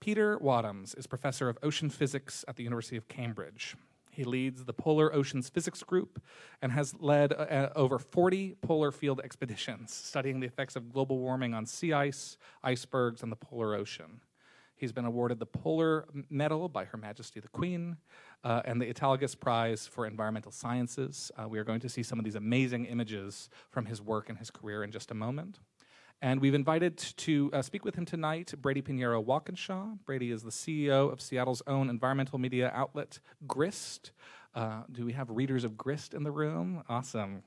Peter Wadhams is professor of ocean physics at the University of Cambridge. He leads the Polar Oceans Physics Group and has led over 40 polar field expeditions studying the effects of global warming on sea ice, icebergs, and the polar ocean. He's been awarded the Polar Medal by Her Majesty the Queen and the Italgus Prize for Environmental Sciences. We are going to see some of these amazing images from his work and his career in just a moment. And we've invited to speak with him tonight Brady Piñero Walkinshaw. Brady is the CEO of Seattle's own environmental media outlet, Grist. Do we have readers of Grist in the room? Awesome.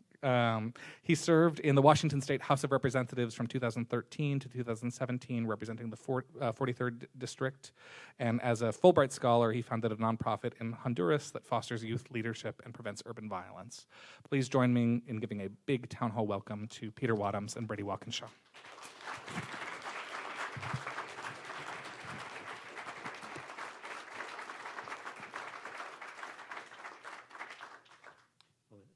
He served in the Washington State House of Representatives from 2013 to 2017, representing the 43rd District. And as a Fulbright Scholar, he founded a nonprofit in Honduras that fosters youth leadership and prevents urban violence. Please join me in giving a big town hall welcome to Peter Wadhams and Brady Walkinshaw.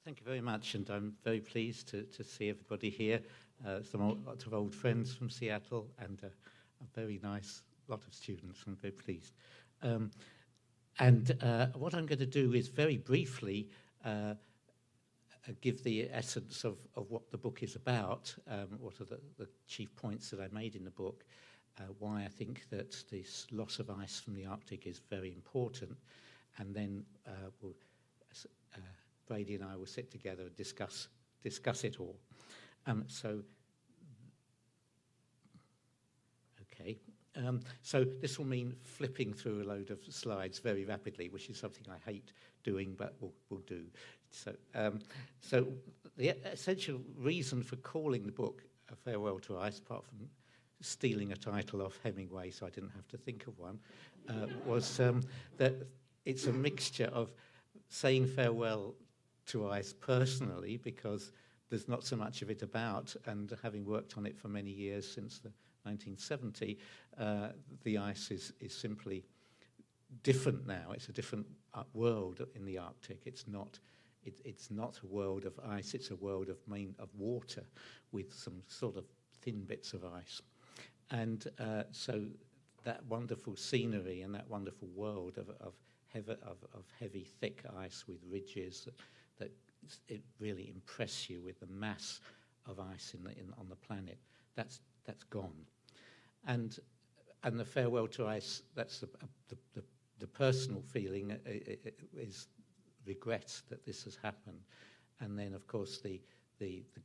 Thank you very much, and I'm very pleased to see everybody here. Lots of old friends from Seattle, and a very nice lot of students. I'm very pleased. What I'm going to do is very briefly give the essence of what the book is about, what are the chief points that I made in the book, why I think that this loss of ice from the Arctic is very important, and then Brady and I will sit together and discuss it all. So this will mean flipping through a load of slides very rapidly, which is something I hate doing, but we'll do. So the essential reason for calling the book A Farewell to Ice, apart from stealing a title off Hemingway so I didn't have to think of one, was that it's a mixture of saying farewell to ice personally, because there's not so much of it about, and having worked on it for many years since the 1970, the ice is simply different now. It's a different world in the Arctic. It's not a world of ice. It's a world of water with some sort of thin bits of ice, and so that wonderful scenery and that wonderful world of heavy, thick ice with ridges that it really impress you with the mass of ice on the planet. That's gone, and the farewell to ice. That's the personal feeling is regret that this has happened, and then of course the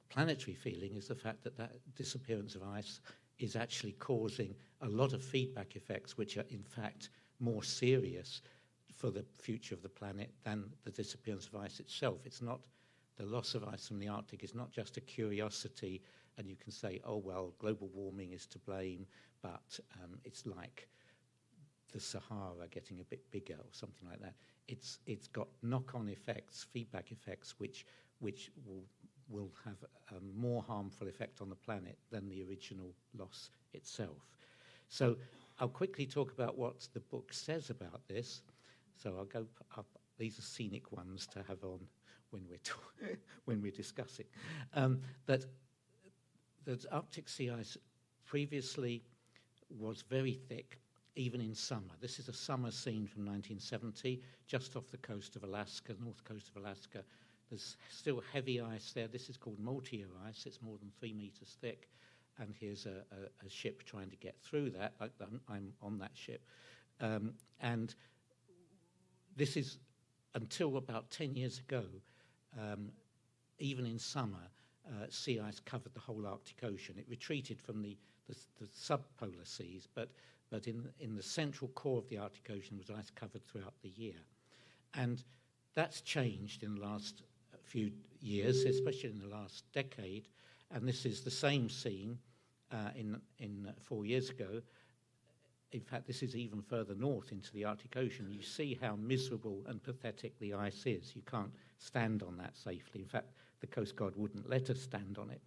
planetary feeling is the fact that disappearance of ice is actually causing a lot of feedback effects, which are in fact more serious for the future of the planet than the disappearance of ice itself. It's not, the loss of ice from the Arctic is not just a curiosity, and you can say, oh well, global warming is to blame, but it's like the Sahara getting a bit bigger or something like that. It's got knock-on effects, feedback effects, which will have a more harmful effect on the planet than the original loss itself. So I'll quickly talk about what the book says about this. So I'll go up. These are scenic ones to have on when we're discussing. That Arctic sea ice previously was very thick, even in summer. This is a summer scene from 1970, just off the coast of Alaska, north coast of Alaska. There's still heavy ice there. This is called multi-year ice. It's more than 3 meters thick. And here's a ship trying to get through that. I'm on that ship. And this is until about 10 years ago, even in summer, sea ice covered the whole Arctic Ocean. It retreated from the subpolar seas, but in the central core of the Arctic Ocean was ice covered throughout the year. And that's changed in the last few years, especially in the last decade. And this is the same scene in 4 years ago. In fact, this is even further north into the Arctic Ocean. You see how miserable and pathetic the ice is. You can't stand on that safely. In fact, the Coast Guard wouldn't let us stand on it.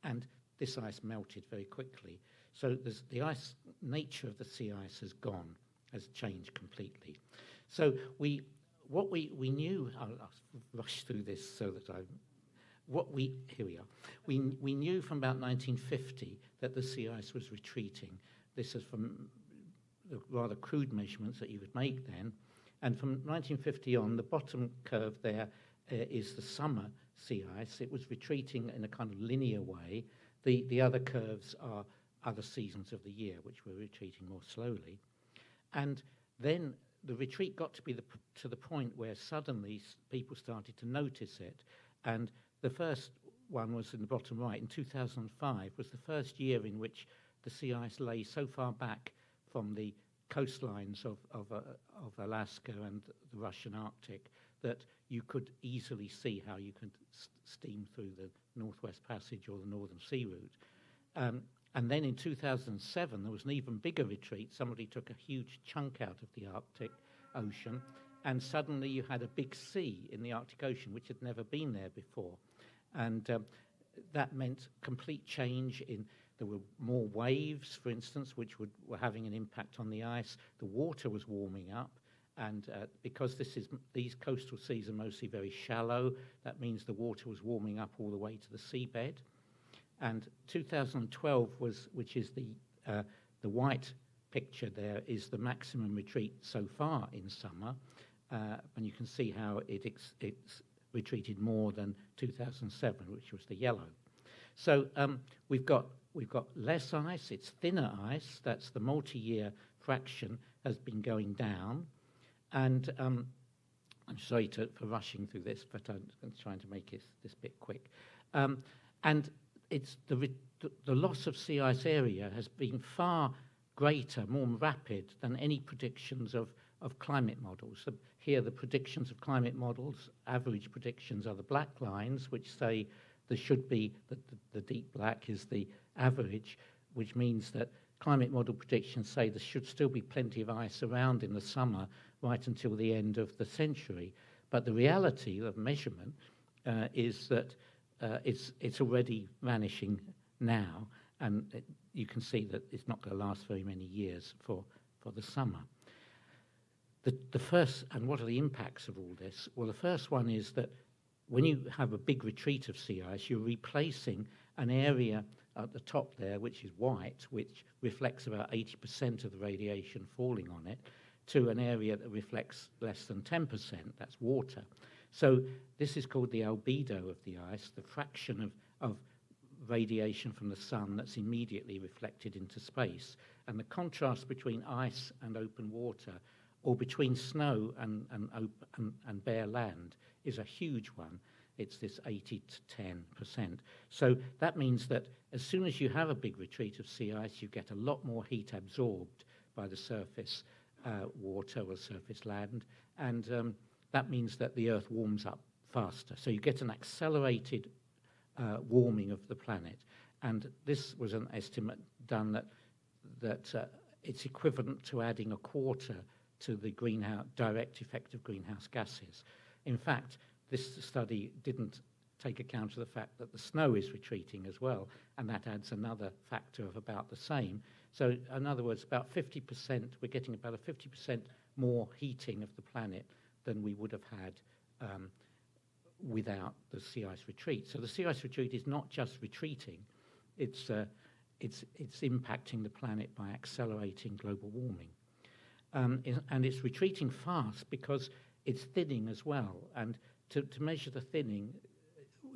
And this ice melted very quickly. So the ice nature of the sea ice has changed completely. So what we knew, I'll rush through this so that here we are. We knew from about 1950 that the sea ice was retreating. This is from the rather crude measurements that you could make then. And from 1950 on, the bottom curve there is the summer sea ice. It was retreating in a kind of linear way. The other curves are other seasons of the year, which were retreating more slowly. And then the retreat got to be to the point where suddenly people started to notice it. And the first one was in the bottom right. In 2005 was the first year in which the sea ice lay so far back from the coastlines of Alaska and the Russian Arctic that you could easily see how you could steam through the Northwest Passage or the Northern Sea Route. And then in 2007, there was an even bigger retreat. Somebody took a huge chunk out of the Arctic Ocean, and suddenly you had a big sea in the Arctic Ocean, which had never been there before. And that meant complete change in. There were more waves, for instance, which were having an impact on the ice. The water was warming up, and because these coastal seas are mostly very shallow, that means the water was warming up all the way to the seabed. And 2012 which is the white picture there, is the maximum retreat so far in summer, and you can see how it's retreated more than 2007, which was the yellow. So we've got less ice, it's thinner ice, that's the multi-year fraction has been going down. And I'm sorry for rushing through this, but I'm trying to make this bit quick. And it's the loss of sea ice area has been far greater, more rapid than any predictions of climate models. So here the predictions of climate models, average predictions are the black lines, which say there should be, the deep black is the average, which means that climate model predictions say there should still be plenty of ice around in the summer right until the end of the century. But the reality of measurement is that it's already vanishing now, and you can see that it's not going to last very many years for the summer. The first, and what are the impacts of all this? Well, the first one is that when you have a big retreat of sea ice, you're replacing an area at the top there, which is white, which reflects about 80% of the radiation falling on it, to an area that reflects less than 10%, that's water. So this is called the albedo of the ice, the fraction of radiation from the sun that's immediately reflected into space. And the contrast between ice and open water, or between snow and bare land, is a huge one. It's this 80 to 10%. So that means that as soon as you have a big retreat of sea ice, you get a lot more heat absorbed by the surface water or surface land, and that means that the Earth warms up faster. So you get an accelerated warming of the planet. And this was an estimate done that it's equivalent to adding a quarter to the direct effect of greenhouse gases. In fact, this study didn't take account of the fact that the snow is retreating as well, and that adds another factor of about the same. So in other words, about 50%, we're getting about a 50% more heating of the planet than we would have had without the sea ice retreat. So the sea ice retreat is not just retreating, it's impacting the planet by accelerating global warming. And it's retreating fast because it's thinning as well. And to measure the thinning,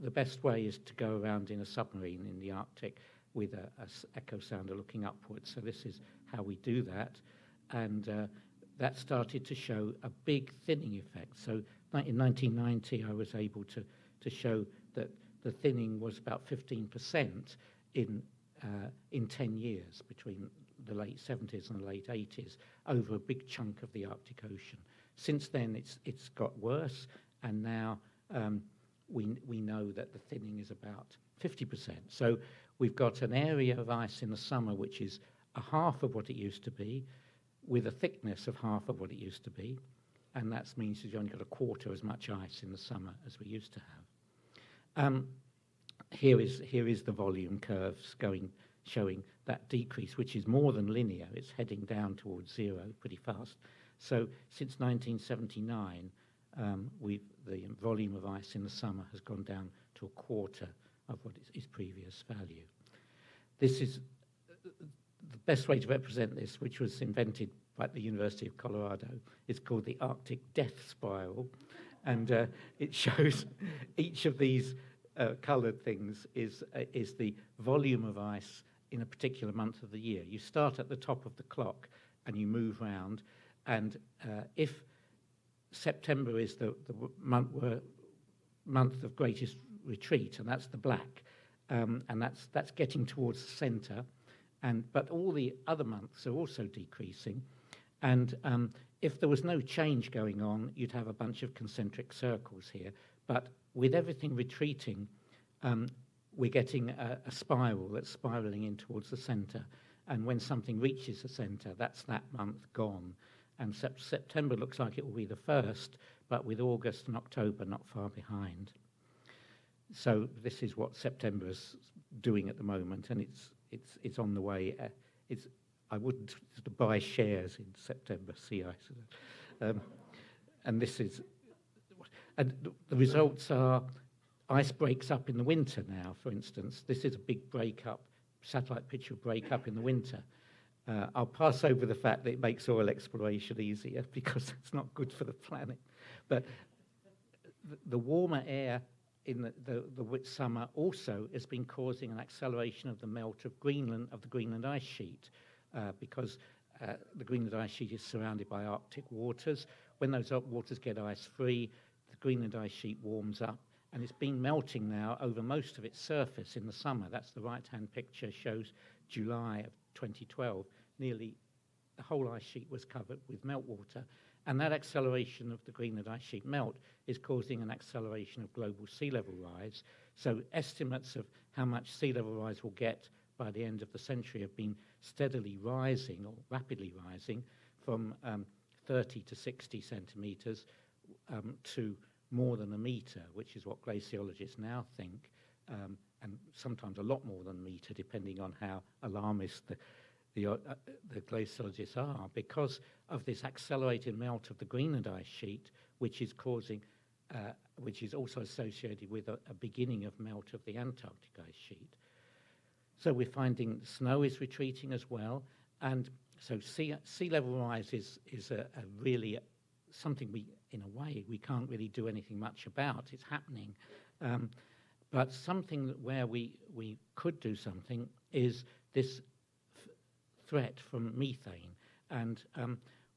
the best way is to go around in a submarine in the Arctic with a echo sounder looking upwards. So this is how we do that. And that started to show a big thinning effect. So in 1990, I was able to show that the thinning was about 15% in 10 years between the late 70s and the late 80s over a big chunk of the Arctic Ocean. Since then, it's got worse, and now we know that the thinning is about 50%. So we've got an area of ice in the summer which is a half of what it used to be, with a thickness of half of what it used to be, and that means you've only got a quarter as much ice in the summer as we used to have. Here is the volume curves showing that decrease, which is more than linear. It's heading down towards zero pretty fast. So since 1979, the volume of ice in the summer has gone down to a quarter of what is its previous value. This is the best way to represent this, which was invented by the University of Colorado, is called the Arctic Death Spiral. And it shows each of these coloured things is the volume of ice in a particular month of the year. You start at the top of the clock and you move round, and if September is the month of greatest retreat, and that's the black, and that's getting towards the centre, but all the other months are also decreasing, and if there was no change going on, you'd have a bunch of concentric circles here. But with everything retreating, we're getting a spiral that's spiralling in towards the centre. And when something reaches the centre, that's that month gone. And September looks like it will be the first, but with August and October not far behind. So this is what September is doing at the moment, and it's on the way. I wouldn't buy shares in September sea ice. And this is, and the results are ice breaks up in the winter now, for instance. This is a big breakup, satellite picture breakup in the winter. I'll pass over the fact that it makes oil exploration easier because it's not good for the planet. But the warmer air in the summer also has been causing an acceleration of the melt of Greenland, of the Greenland ice sheet, because the Greenland ice sheet is surrounded by Arctic waters. When those waters get ice-free, the Greenland ice sheet warms up, and it's been melting now over most of its surface in the summer. That's the right-hand picture, shows July of 2012. Nearly the whole ice sheet was covered with meltwater, and that acceleration of the Greenland ice sheet melt is causing an acceleration of global sea level rise. So estimates of how much sea level rise will get by the end of the century have been steadily rising, or rapidly rising, from 30 to 60 centimetres to more than a metre, which is what glaciologists now think, and sometimes a lot more than a metre, depending on how alarmist the glaciologists are, because of this accelerated melt of the Greenland ice sheet, which is causing, which is also associated with a beginning of melt of the Antarctic ice sheet. So we're finding snow is retreating as well, and so sea level rise is a really something we, in a way, we can't really do anything much about. It's happening, but something where we could do something is this threat from methane, and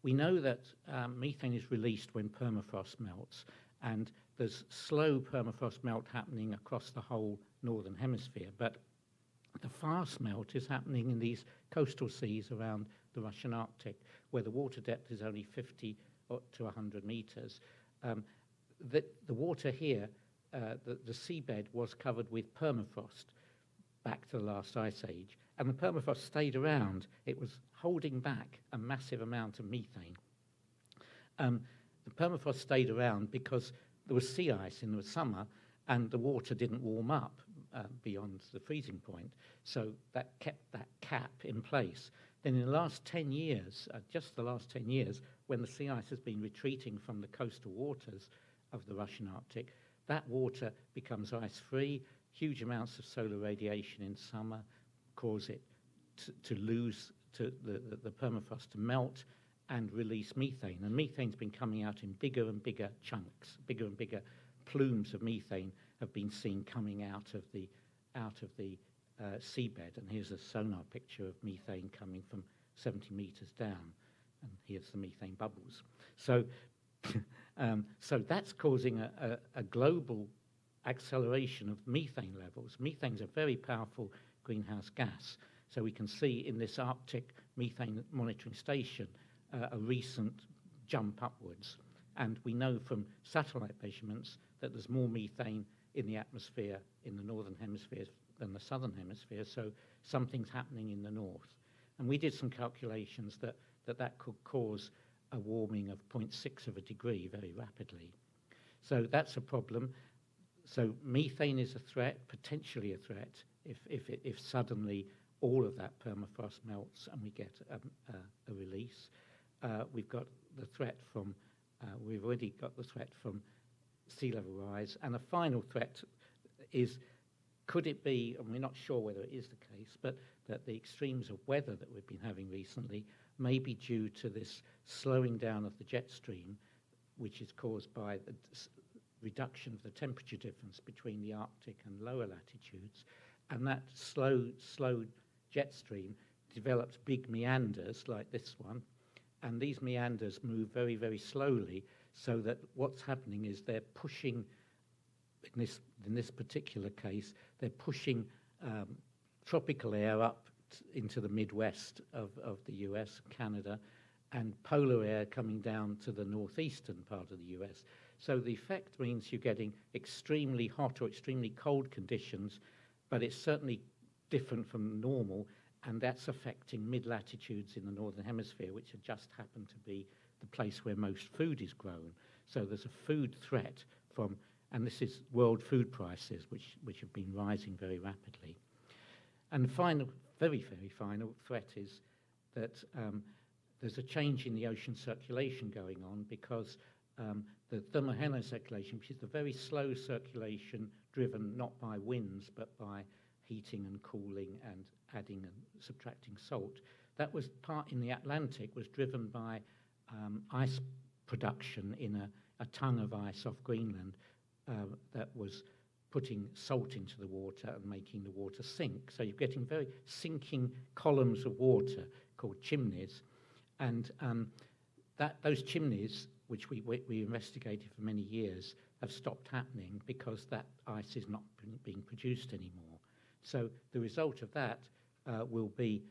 we know that methane is released when permafrost melts, and there's slow permafrost melt happening across the whole northern hemisphere, but the fast melt is happening in these coastal seas around the Russian Arctic, where the water depth is only 50 to 100 meters. The water here, the seabed was covered with permafrost back to the last ice age, and the permafrost stayed around. It was holding back a massive amount of methane. The permafrost stayed around because there was sea ice in the summer, and the water didn't warm up beyond the freezing point, so that kept that cap in place. Then in the last 10 years, just the last 10 years, when the sea ice has been retreating from the coastal waters of the Russian Arctic, that water becomes ice-free. Huge amounts of solar radiation in summer cause it to lose, the permafrost to melt and release methane. And methane's been coming out in bigger and bigger chunks, bigger and bigger plumes of methane have been seen coming out of the seabed. And here's a sonar picture of methane coming from 70 meters down, and here's the methane bubbles. So, so that's causing a global acceleration of methane levels. Methane's a very powerful greenhouse gas. So we can see in this Arctic methane monitoring station a recent jump upwards. And we know from satellite measurements that there's more methane in the atmosphere in the northern hemisphere than the southern hemisphere, so something's happening in the north. And we did some calculations that could cause a warming of 0.6 of a degree very rapidly. So that's a problem. So methane is a threat, potentially a threat, if suddenly all of that permafrost melts and we get a release. We've got the threat from, we've already got the threat from sea level rise, and a final threat is could it be, and we're not sure whether it is the case, but that the extremes of weather that we've been having recently may be due to this slowing down of the jet stream, which is caused by the reduction of the temperature difference between the Arctic and lower latitudes. And that slow jet stream develops big meanders like this one. And these meanders move very, very slowly, so that what's happening is they're pushing, in this particular case, they're pushing tropical air up into the Midwest of the US, Canada, and polar air coming down to the northeastern part of the US. So the effect means you're getting extremely hot or extremely cold conditions, but it's certainly different from normal, and that's affecting mid-latitudes in the northern hemisphere, which just happen to be the place where most food is grown. So there's a food threat from, and this is world food prices, which have been rising very rapidly. And the final, very, very final threat is that there's a change in the ocean circulation going on, because the thermohaline circulation, which is the very slow circulation driven not by winds but by heating and cooling and adding and subtracting salt, that was part in the Atlantic, was driven by ice production in a tongue of ice off Greenland that was putting salt into the water and making the water sink. So you're getting very sinking columns of water called chimneys. And those chimneys, which we investigated for many years, have stopped happening because that ice is not being produced anymore. So the result of that will be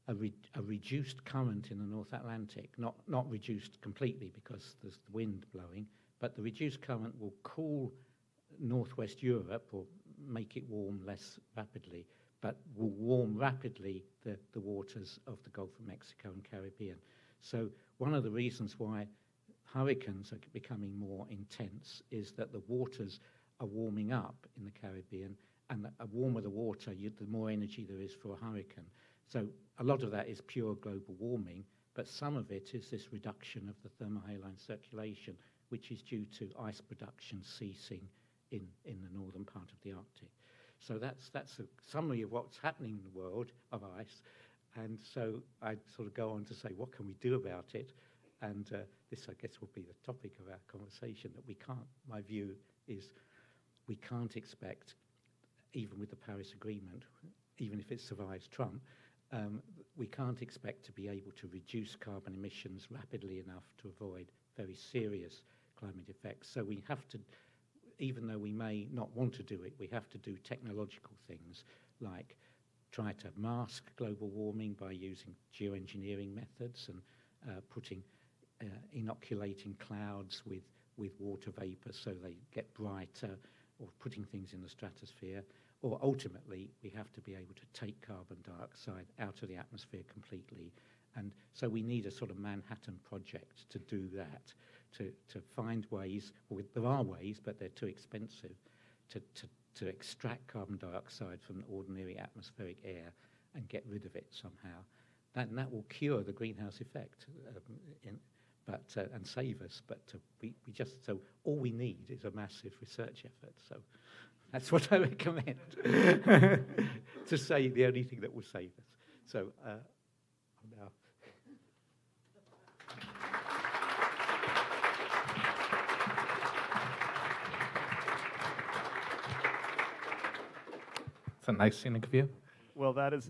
a reduced current in the North Atlantic, not reduced completely because there's the wind blowing, but the reduced current will cool northwest Europe or make it warm less rapidly, but will warm rapidly the waters of the Gulf of Mexico and Caribbean. So one of the reasons why hurricanes are becoming more intense is that the waters are warming up in the Caribbean, and the warmer the water, the more energy there is for a hurricane. So a lot of that is pure global warming, but some of it is this reduction of the thermohaline circulation, which is due to ice production ceasing in the northern part of the Arctic. So that's a summary of what's happening in the world of ice. And so I sort of go on to say, what can we do about it? And this, I guess, will be the topic of our conversation, that we can't, my view is, we can't expect, even with the Paris Agreement, even if it survives Trump, we can't expect to be able to reduce carbon emissions rapidly enough to avoid very serious climate effects. So we have to, even though we may not want to do it, we have to do technological things like try to mask global warming by using geoengineering methods and inoculating clouds with water vapor so they get brighter, or putting things in the stratosphere. Or ultimately, we have to be able to take carbon dioxide out of the atmosphere completely. And so we need a sort of Manhattan Project to do that, to find ways, or there are ways, but they're too expensive, to extract carbon dioxide from ordinary atmospheric air and get rid of it somehow. And that will cure the greenhouse effect and save us. But so all we need is a massive research effort. So that's what I recommend, to say the only thing that will save us. So now. It's a nice scenic view. Well, that is,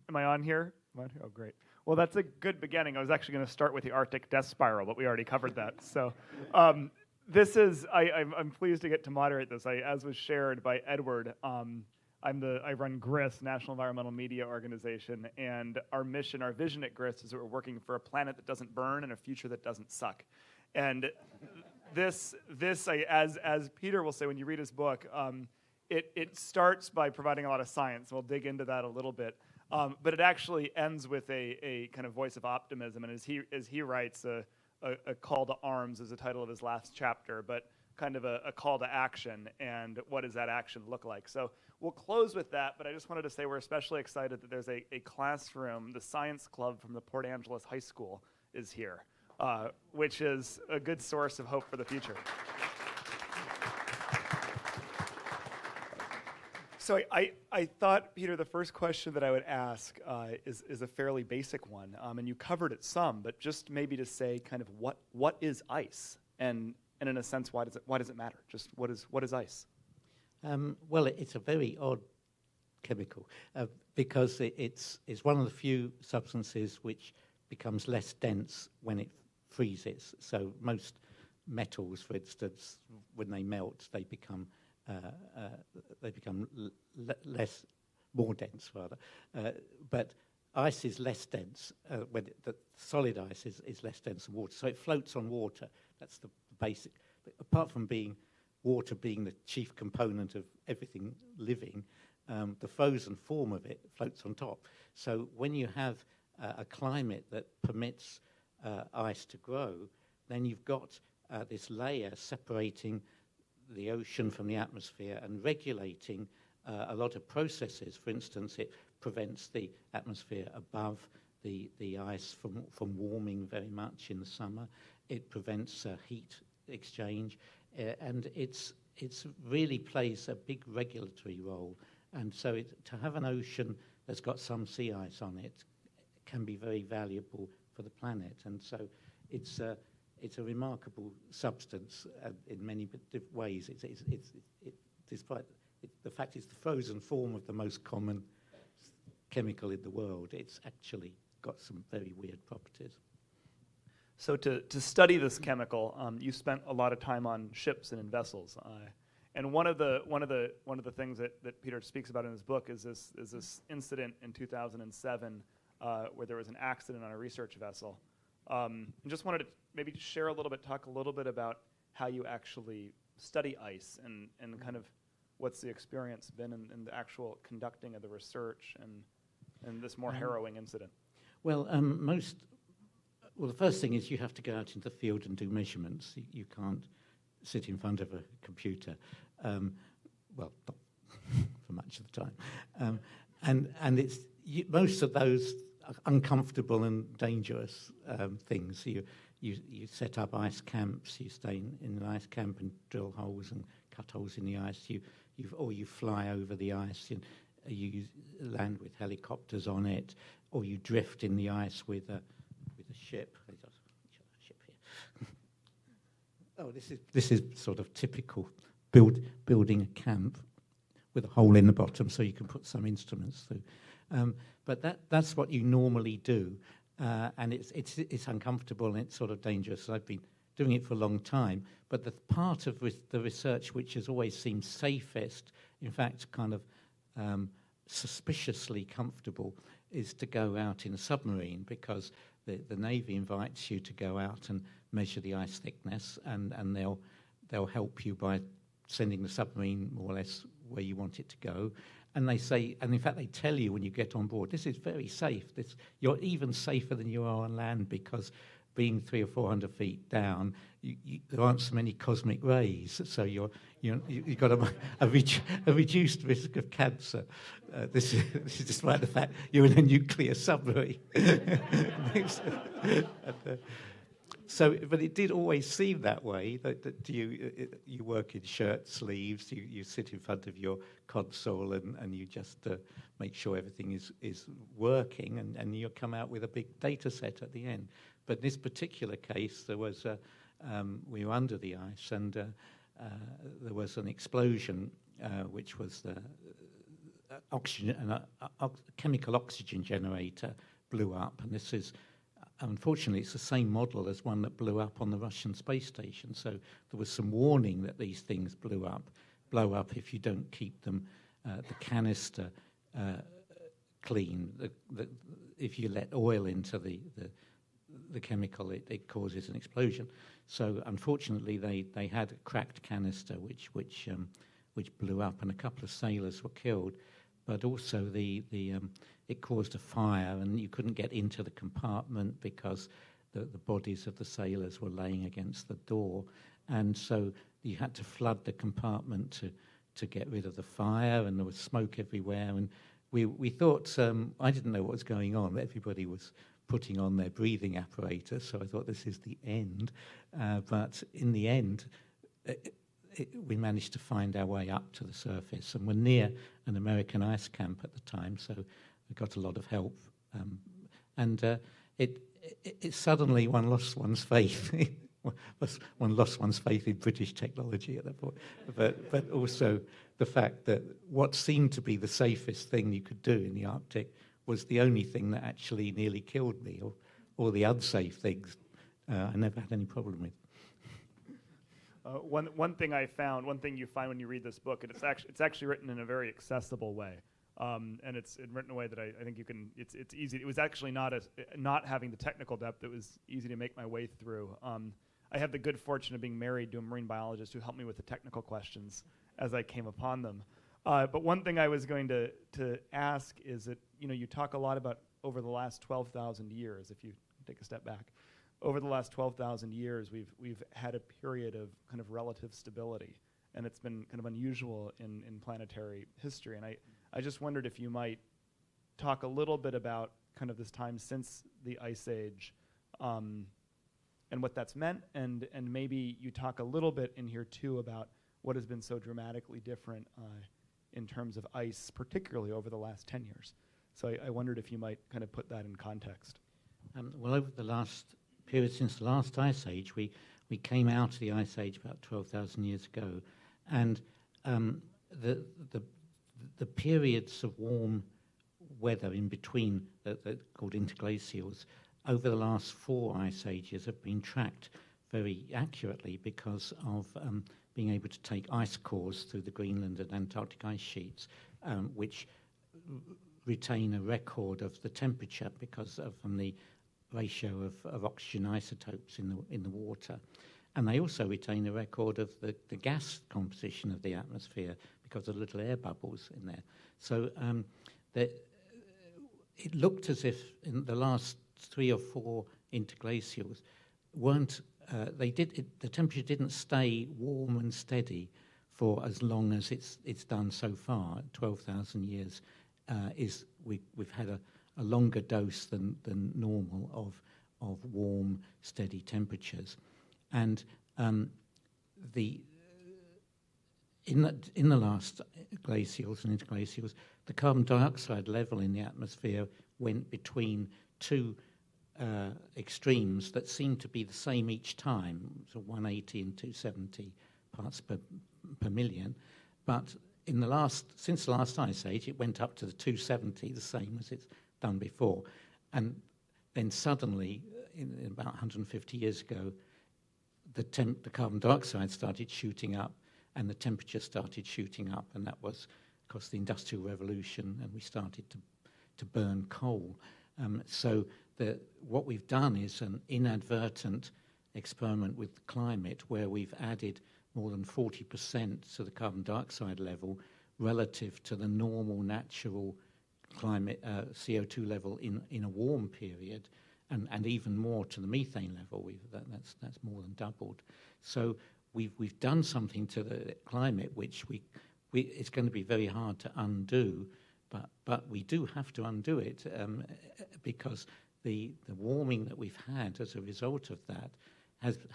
am I on here? Am I on here? Oh, great. Well, that's a good beginning. I was actually going to start with the Arctic death spiral, but we already covered that. So this is, I'm pleased to get to moderate this. As was shared by Edward, I run Grist, National Environmental Media Organization, and our mission, our vision at Grist is that we're working for a planet that doesn't burn and a future that doesn't suck. And this, as Peter will say when you read his book, it starts by providing a lot of science. We'll dig into that a little bit. But it actually ends with a kind of voice of optimism. And as he writes, a call to arms is the title of his last chapter, but kind of a call to action. And what does that action look like? So we'll close with that. But I just wanted to say we're especially excited that there's a classroom, the science club from the Port Angeles High School is here, which is a good source of hope for the future. So I thought, Peter, the first question that I would ask is a fairly basic one, and you covered it some, but just maybe to say kind of what is ice, and in a sense, why does it matter? Just what is ice? Well, it's a very odd chemical because it's one of the few substances which becomes less dense when it freezes. So most metals, for instance, when they melt, they become more dense rather. But ice is less dense. The solid ice is less dense than water, so it floats on water. That's the basic. But apart from water being the chief component of everything living, the frozen form of it floats on top. So when you have a climate that permits ice to grow, then you've got this layer separating the ocean from the atmosphere and regulating a lot of processes. For instance, it prevents the atmosphere above the ice from warming very much in the summer. It prevents heat exchange, and it's really plays a big regulatory role. And so to have an ocean that's got some sea ice on it can be very valuable for the planet. And so it's a remarkable substance in many ways. Despite the fact it's the frozen form of the most common chemical in the world, it's actually got some very weird properties. So to study this chemical, you spent a lot of time on ships and in vessels. And one of the things that Peter speaks about in his book is this incident in 2007 where there was an accident on a research vessel. And just wanted to maybe share talk a little bit about how you actually study ice and kind of what's the experience been in the actual conducting of the research and this more harrowing incident. Well, the first thing is you have to go out into the field and do measurements. You can't sit in front of a computer, well, not for much of the time. And it's most of those are uncomfortable and dangerous things. You set up ice camps. You stay in an ice camp and drill holes and cut holes in the ice. You fly over the ice. You land with helicopters on it, or you drift in the ice with a ship. Here. Oh, this is sort of typical building a camp with a hole in the bottom so you can put some instruments through. But that's what you normally do, and it's uncomfortable and it's sort of dangerous. I've been doing it for a long time, but the part of the research which has always seemed safest, in fact, kind of suspiciously comfortable, is to go out in a submarine, because the Navy invites you to go out and measure the ice thickness, and they'll help you by sending the submarine more or less where you want it to go. And they say, and in fact they tell you when you get on board, this is very safe. You're even safer than you are on land, because being 300 or 400 feet down, there aren't so many cosmic rays, so you've got a reduced risk of cancer. This is despite the fact you're in a nuclear submarine. But it did always seem that way. That you work in shirt sleeves, you sit in front of your console, and you just make sure everything is working, and you come out with a big data set at the end. But in this particular case, there was we were under the ice, and there was an explosion, which was the chemical oxygen generator blew up, and this is. Unfortunately, it's the same model as one that blew up on the Russian space station. So there was some warning that these things blow up if you don't keep them, the canister clean. If you let oil into the chemical, it causes an explosion. So unfortunately, they had a cracked canister which blew up, and a couple of sailors were killed. But also it caused a fire, and you couldn't get into the compartment because the bodies of the sailors were laying against the door, and so you had to flood the compartment to get rid of the fire, and there was smoke everywhere. And we thought, I didn't know what was going on. Everybody was putting on their breathing apparatus, so I thought this is the end. But in the end, we managed to find our way up to the surface, and we're near an American ice camp at the time, so we got a lot of help. It suddenly one lost one's faith. One lost one's faith in British technology at that point, but also the fact that what seemed to be the safest thing you could do in the Arctic was the only thing that actually nearly killed me, or all the unsafe things I never had any problem with. One thing I found, one thing you find when you read this book, and it's actually written in a very accessible way, and it's written in a way that I think you can. It's easy. It was actually not having the technical depth. It was easy to make my way through. I have the good fortune of being married to a marine biologist who helped me with the technical questions as I came upon them. But one thing I was going to ask is that you talk a lot about over the last 12,000 years. If you take a step back, over the last 12,000 years, we've had a period of kind of relative stability, and it's been kind of unusual in planetary history. And I just wondered if you might talk a little bit about kind of this time since the Ice Age, and what that's meant, and maybe you talk a little bit in here too about what has been so dramatically different in terms of ice, particularly over the last 10 years. So I wondered if you might kind of put that in context. Well, over the last period since the last Ice Age, we came out of the Ice Age about 12,000 years ago, and the periods of warm weather in between, called interglacials, over the last 4 ice ages have been tracked very accurately because of being able to take ice cores through the Greenland and Antarctic ice sheets, which retain a record of the temperature because of the ratio of oxygen isotopes in the water. And they also retain a record of the gas composition of the atmosphere because of little air bubbles in there. So it looked as if in the last 3 or 4 interglacials the temperature didn't stay warm and steady for as long as it's done so far. 12,000 years we've had a longer dose than normal of warm, steady temperatures, and in the last glacials and interglacials, the carbon dioxide level in the atmosphere went between 2 extremes that seem to be the same each time, so 180 and 270 parts per million. But since the last Ice Age, it went up to the 270, the same as it's done before. And then suddenly, in about 150 years ago, the carbon dioxide started shooting up and the temperature started shooting up, and that was, of course, the Industrial Revolution, and we started to burn coal. So what we've done is an inadvertent experiment with the climate where we've added more than 40% to the carbon dioxide level relative to the normal natural climate CO2 level in a warm period, and even more to the methane level. That's more than doubled. So we've done something to the climate which it's going to be very hard to undo, but we do have to undo it because the warming that we've had as a result of that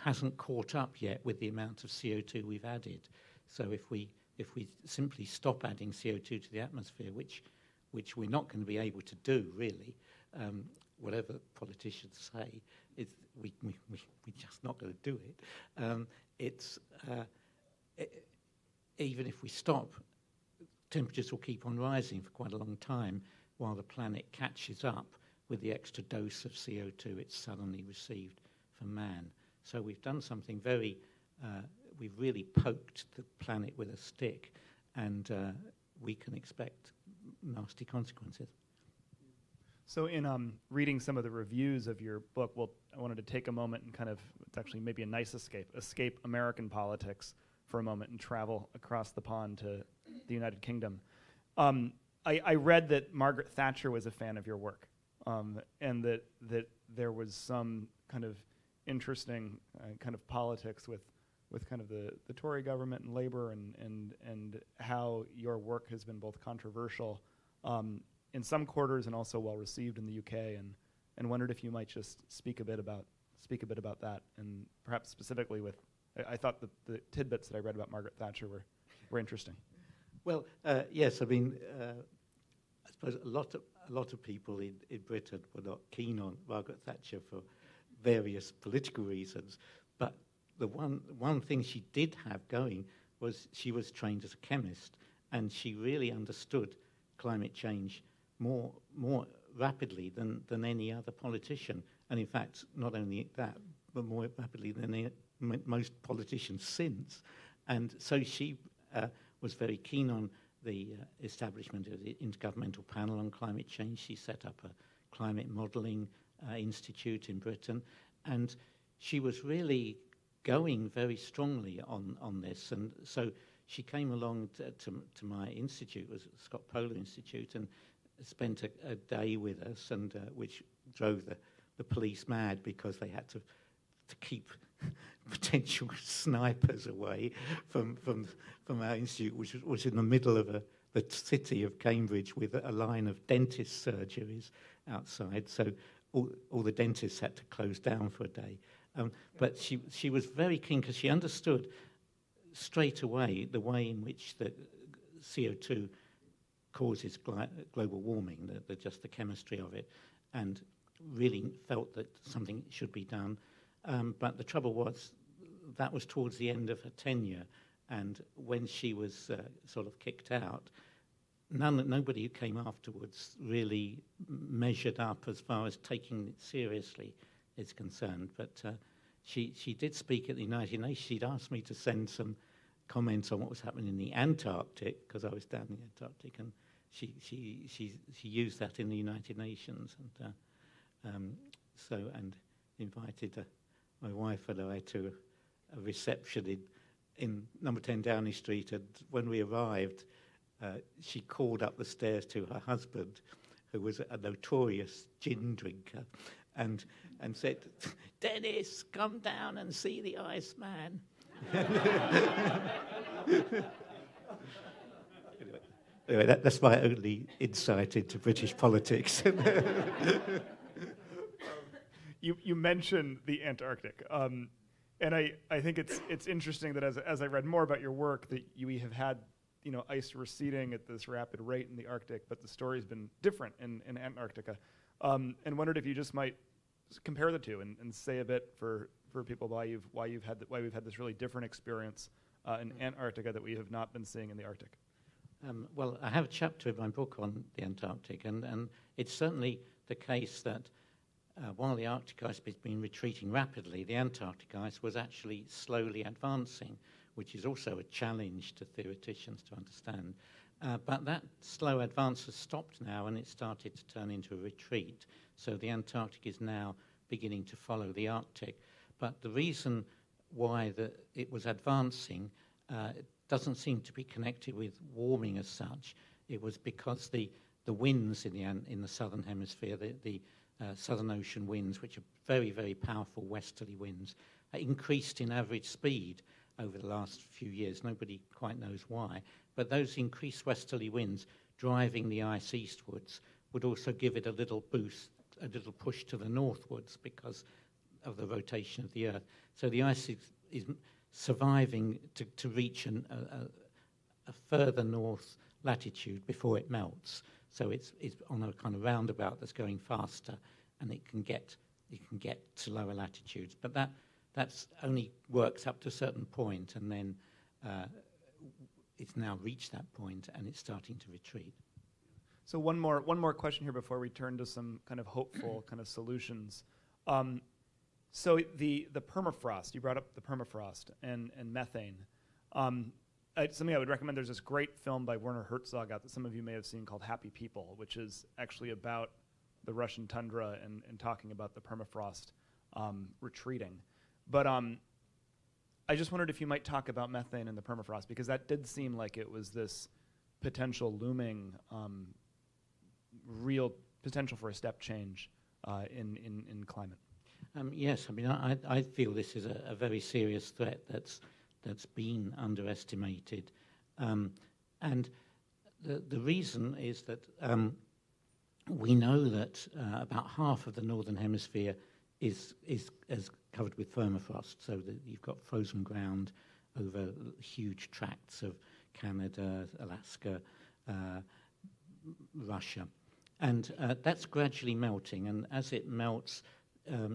hasn't caught up yet with the amount of CO2 we've added. So if we simply stop adding CO2 to the atmosphere, which we're not going to be able to do really, whatever politicians say, we're just not going to do it. Even if we stop, temperatures will keep on rising for quite a long time while the planet catches up with the extra dose of CO2 it's suddenly received from man. So we've done something we've really poked the planet with a stick, and we can expect nasty consequences. So in reading some of the reviews of your book, I wanted to take a moment and it's actually maybe a nice escape American politics for a moment and travel across the pond to the United Kingdom. I read that Margaret Thatcher was a fan of your work, and that there was some kind of interesting kind of politics with kind of the Tory government and Labour, and how your work has been both controversial in some quarters and also well received in the UK, and wondered if you might just speak a bit about that, and perhaps specifically with I thought that the tidbits that I read about Margaret Thatcher were interesting. Well, yes, I mean, I suppose a lot of people in Britain were not keen on Margaret Thatcher for various political reasons, but the one thing she did have going was she was trained as a chemist, and she really understood climate change more rapidly than any other politician. And in fact, not only that, but more rapidly than most politicians since. And so she was very keen on the establishment of the Intergovernmental Panel on Climate Change. She set up a climate modelling institute in Britain, and she was really going very strongly on this. And so she came along to my institute, was Scott Polar Institute, and spent a day with us, and which drove the police mad, because they had to keep potential snipers away from our institute, which was in the middle of the city of Cambridge, with a line of dentist surgeries outside. So all the dentists had to close down for a day. But she was very keen, because she understood straight away the way in which the CO2 causes global warming, just the chemistry of it, and really felt that something should be done. But the trouble was, that was towards the end of her tenure, and when she was sort of kicked out, nobody who came afterwards really measured up as far as taking it seriously is concerned. But she did speak at the United Nations. She'd asked me to send some comments on what was happening in the Antarctic, because I was down in the Antarctic, and she used that in the United Nations, and and invited my wife and I to a reception in number 10 Downing Street. And when we arrived, she called up the stairs to her husband, who was a notorious gin drinker, and said, "Dennis, come down and see the Iceman." Anyway, that's my only insight into British politics. You mentioned the Antarctic, and I think it's interesting that as I read more about your work, that we have had ice receding at this rapid rate in the Arctic, but the story's been different in Antarctica, and wondered if you just might compare the two and say a bit for people why we've had this really different experience in Antarctica that we have not been seeing in the Arctic. Well, I have a chapter in my book on the Antarctic, and it's certainly the case that while the Arctic ice has been retreating rapidly, the Antarctic ice was actually slowly advancing, which is also a challenge to theoreticians to understand. But that slow advance has stopped now, and it's started to turn into a retreat. So the Antarctic is now beginning to follow the Arctic. But the reason why it was advancing doesn't seem to be connected with warming as such. It was because the winds in the southern hemisphere, the Southern Ocean winds, which are very, very powerful westerly winds, increased in average speed over the last few years. Nobody quite knows why. But those increased westerly winds driving the ice eastwards would also give it a little boost, a little push to the northwards because of the rotation of the Earth. So the ice is surviving to reach a further north latitude before it melts. So it's on a kind of roundabout that's going faster, and it can get to lower latitudes. But that's only works up to a certain point, and then it's now reached that point, and it's starting to retreat. So one more question here before we turn to some kind of hopeful kind of solutions. So the permafrost, you brought up the permafrost and methane. Something I would recommend, there's this great film by Werner Herzog out that some of you may have seen called Happy People, which is actually about the Russian tundra and talking about the permafrost retreating. But I just wondered if you might talk about methane and the permafrost, because that did seem like it was this potential looming, real potential for a step change in climate. Yes, I mean, I feel this is a very serious threat that's been underestimated. And the reason is that we know that about half of the northern hemisphere is covered with permafrost, so that you've got frozen ground over huge tracts of Canada, Alaska, Russia. And that's gradually melting, and as it melts,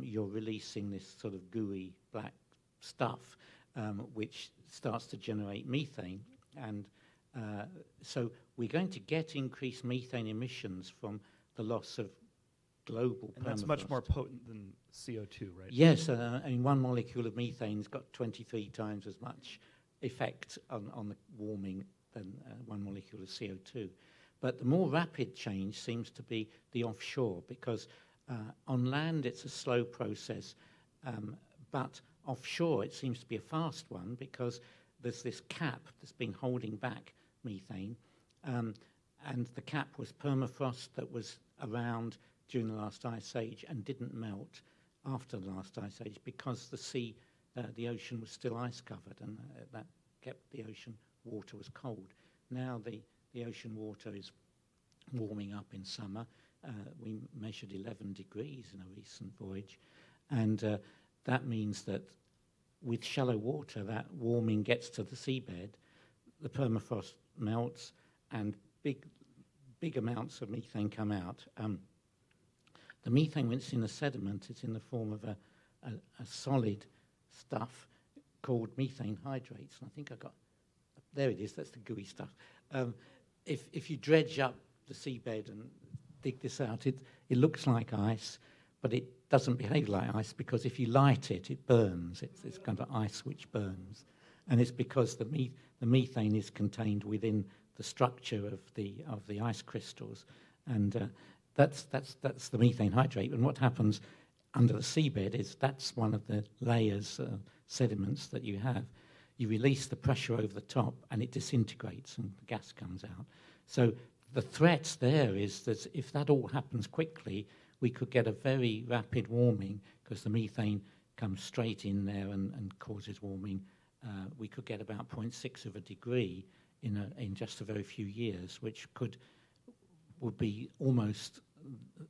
you're releasing this sort of gooey black stuff, which starts to generate methane. And so we're going to get increased methane emissions from the loss of global And permafrost. that's much more potent than CO2, right? Yes, I mean, one molecule of methane's got 23 times as much effect on the warming than one molecule of CO2. But the more rapid change seems to be the offshore, because on land it's a slow process, but offshore it seems to be a fast one, because there's this cap that's been holding back methane, and the cap was permafrost that was around during the last ice age and didn't melt after the last ice age, because the ocean was still ice covered, and that kept the ocean water was cold. Now the ocean water is warming up in summer. We measured 11 degrees in a recent voyage, and that means that with shallow water, that warming gets to the seabed, the permafrost melts, and big amounts of methane come out. The methane, when it's in the sediment, it's in the form of a solid stuff called methane hydrates. And I think there it is, that's the gooey stuff. If you dredge up the seabed and dig this out, it looks like ice, but it doesn't behave like ice, because if you light it, it burns. It's kind of ice which burns. And it's because the methane is contained within the structure of the ice crystals. And that's the methane hydrate. And what happens under the seabed is that's one of the layers of sediments that you have. You release the pressure over the top and it disintegrates and the gas comes out. So the threat there is that if that all happens quickly, we could get a very rapid warming, because the methane comes straight in there and causes warming. We could get about 0.6 of a degree in just a very few years, which would be almost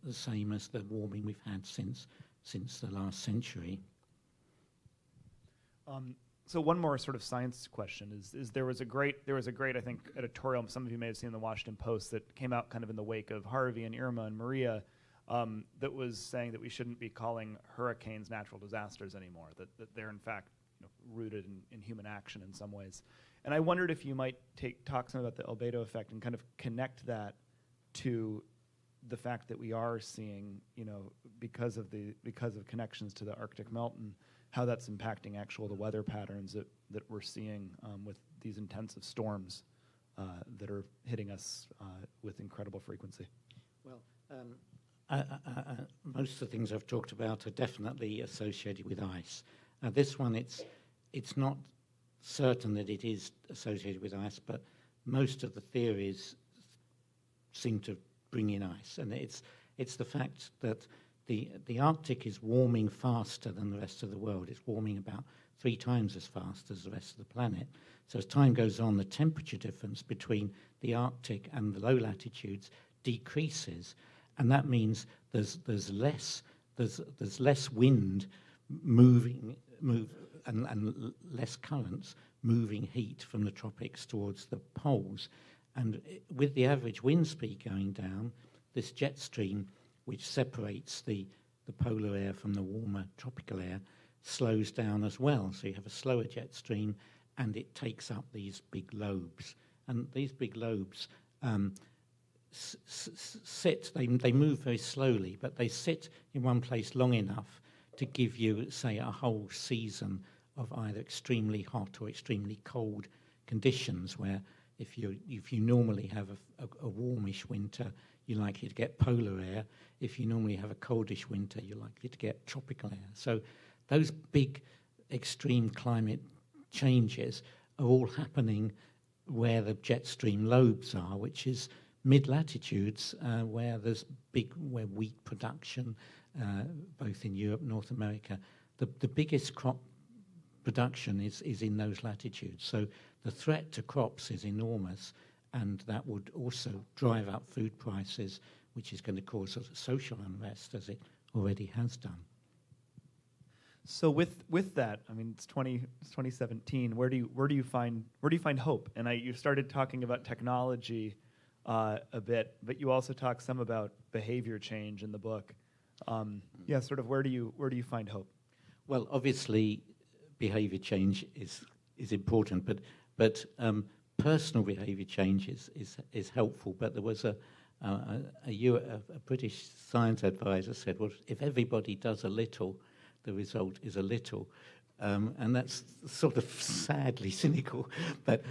the same as the warming we've had since the last century. So one more sort of science question is there was a great I think editorial some of you may have seen in the Washington Post that came out kind of in the wake of Harvey and Irma and Maria, that was saying that we shouldn't be calling hurricanes natural disasters anymore, that they're in fact rooted in human action in some ways. And I wondered if you might talk some about the Albedo effect and kind of connect that to the fact that we are seeing, because of connections to the Arctic melt, and how that's impacting the weather patterns that we're seeing with these intensive storms that are hitting us with incredible frequency. Well, most of the things I've talked about are definitely associated with ice. This one, it's not certain that it is associated with ice, but most of the theories seem to bring in ice, and it's the fact that the Arctic is warming faster than the rest of the world. It's warming about 3 times as fast as the rest of the planet. So as time goes on, the temperature difference between the Arctic and the low latitudes decreases, and that means there's less wind and less currents moving heat from the tropics towards the poles. And with the average wind speed going down, this jet stream, which separates the polar air from the warmer tropical air, slows down as well. So you have a slower jet stream, and it takes up these big lobes. And these big lobes they move very slowly, but they sit in one place long enough to give you, say, a whole season of either extremely hot or extremely cold conditions, where if you normally have a warmish winter, you're likely to get polar air. If you normally have a coldish winter, you're likely to get tropical air. So those big extreme climate changes are all happening where the jet stream lobes are, which is mid-latitudes, where there's where wheat production, both in Europe, North America, the biggest crop production is in those latitudes. So the threat to crops is enormous, and that would also drive up food prices, which is going to cause social unrest, as it already has done. So with that, I mean, it's 2017. Where do you find hope? And you started talking about technology a bit, but you also talk some about behavior change in the book. Yeah, sort of where do you find hope? Well, obviously, behavior change is important, but personal behavior change is helpful. But there was a British science advisor said, well, if everybody does a little, the result is a little. And that's sort of sadly cynical. But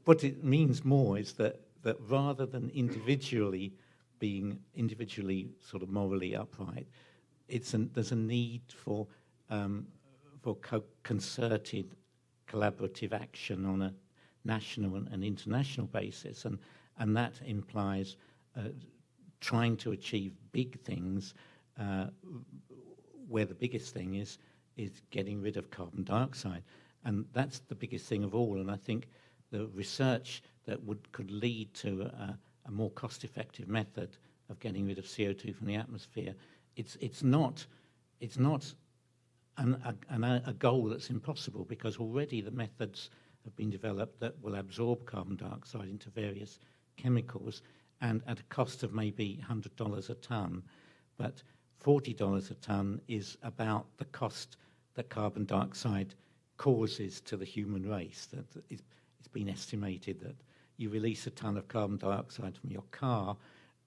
what it means more is that rather than individually being sort of morally upright, there's a need for concerted collaborative action on a national and international basis, and that implies trying to achieve big things, where the biggest thing is getting rid of carbon dioxide, and that's the biggest thing of all. And I think the research that could lead to a more cost-effective method of getting rid of CO2 from the atmosphere, it's not a goal that's impossible, because already the methods have been developed that will absorb carbon dioxide into various chemicals, and at a cost of maybe $100 a tonne. But $40 a tonne is about the cost that carbon dioxide causes to the human race. It's been estimated that you release a tonne of carbon dioxide from your car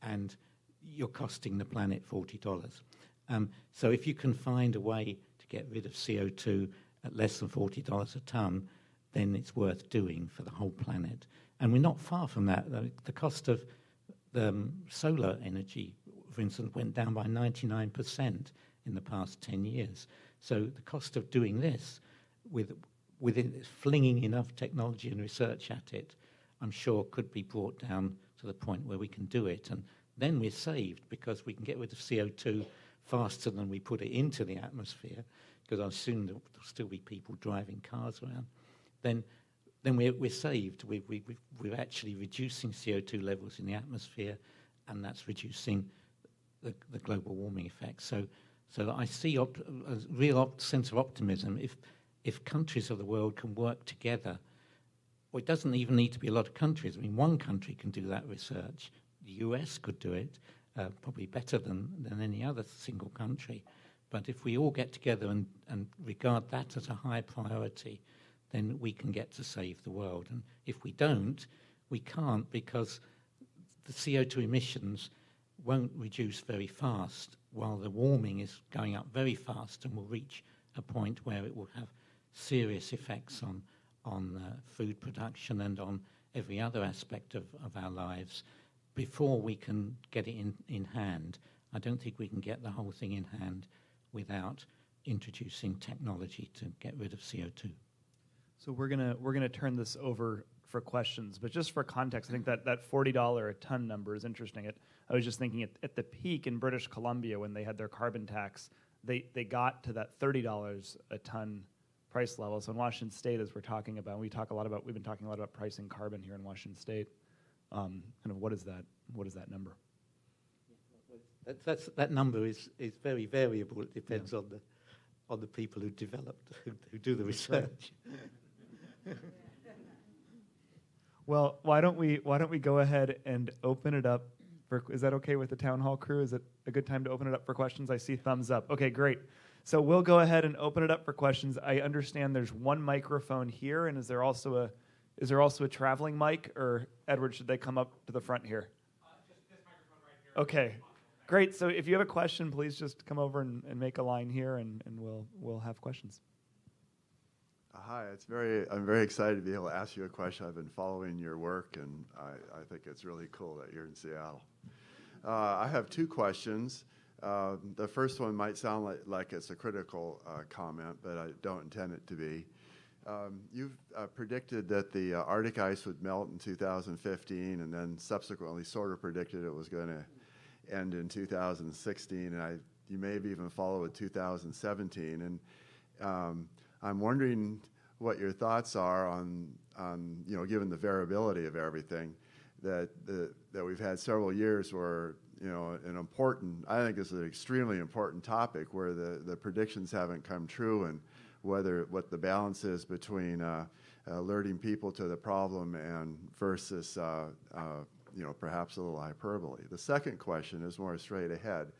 and you're costing the planet $40. So if you can find a way to get rid of CO2 at less than $40 a tonne, then it's worth doing for the whole planet. And we're not far from that. The cost of solar energy, for instance, went down by 99% in the past 10 years. So the cost of doing this, with flinging enough technology and research at it, I'm sure could be brought down to the point where we can do it. And then we're saved, because we can get rid of CO2 faster than we put it into the atmosphere, because I assume there'll still be people driving cars around. Then we're saved. We're actually reducing CO2 levels in the atmosphere, and that's reducing the global warming effect. So I see a real sense of optimism. If countries of the world can work together, well, it doesn't even need to be a lot of countries. I mean, one country can do that research. The US could do it, probably better than any other single country. But if we all get together and regard that as a high priority, then we can get to save the world. And if we don't, we can't, because the CO2 emissions won't reduce very fast, while the warming is going up very fast and will reach a point where it will have serious effects on food production and on every other aspect of our lives before we can get it in hand. I don't think we can get the whole thing in hand without introducing technology to get rid of CO2. So we're gonna turn this over for questions, but just for context, I think that $40 a ton number is interesting. I was just thinking at the peak in British Columbia, when they had their carbon tax, they got to that $30 a ton price level. So in Washington State, as we're talking about, we've been talking a lot about pricing carbon here in Washington State. Kind of what is that number? That number is very variable. It depends on the people who do the research. Well, why don't we go ahead and open it up for? Is that okay with the town hall crew? Is it a good time to open it up for questions? I see thumbs up. Okay, great. So we'll go ahead and open it up for questions. I understand there's one microphone here, and is there also a traveling mic? Or Edward, should they come up to the front here? Just this microphone right here. Okay, great. So if you have a question, please just come over and make a line here, and we'll have questions. Hi, I'm very excited to be able to ask you a question. I've been following your work, and I think it's really cool that you're in Seattle. I have two questions. The first one might sound like it's a critical comment, but I don't intend it to be. You've predicted that the Arctic ice would melt in 2015, and then subsequently sort of predicted it was going to end in 2016, and you may have even followed with 2017. And I'm wondering what your thoughts are on given the variability of everything, that we've had several years where an important, I think it's an extremely important topic where the predictions haven't come true, and what the balance is between alerting people to the problem and versus perhaps a little hyperbole. The second question is more straight ahead,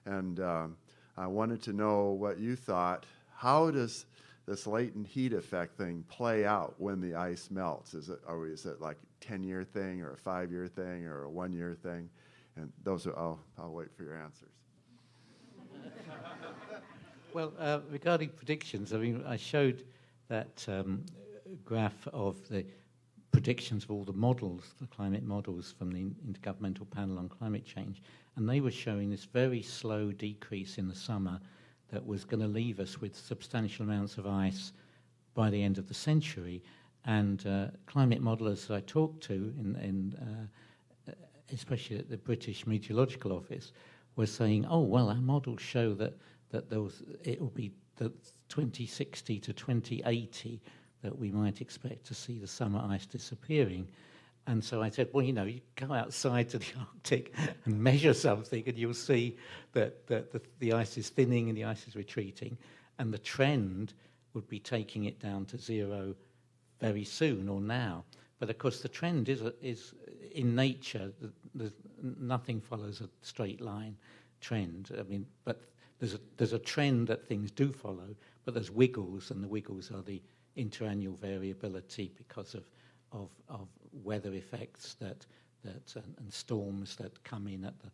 and I wanted to know what you thought. How does this latent heat effect thing play out when the ice melts? Is it like a 10-year thing or a 5-year thing or a 1-year thing? And those are, I'll wait for your answers. Well, regarding predictions, I mean, I showed that graph of the predictions of all the models, the climate models from the Intergovernmental Panel on Climate Change, and they were showing this very slow decrease in the summer that was going to leave us with substantial amounts of ice by the end of the century. And climate modelers that I talked to, especially at the British Meteorological Office, were saying, oh, well, our models show that it will be the 2060 to 2080 that we might expect to see the summer ice disappearing. And so I said, well, you go outside to the Arctic and measure something, and you'll see that the ice is thinning and the ice is retreating, and the trend would be taking it down to zero very soon or now. But of course, the trend is in nature. Nothing follows a straight line trend. I mean, but there's a trend that things do follow, but there's wiggles, and the wiggles are the interannual variability because of weather effects and storms that come in at the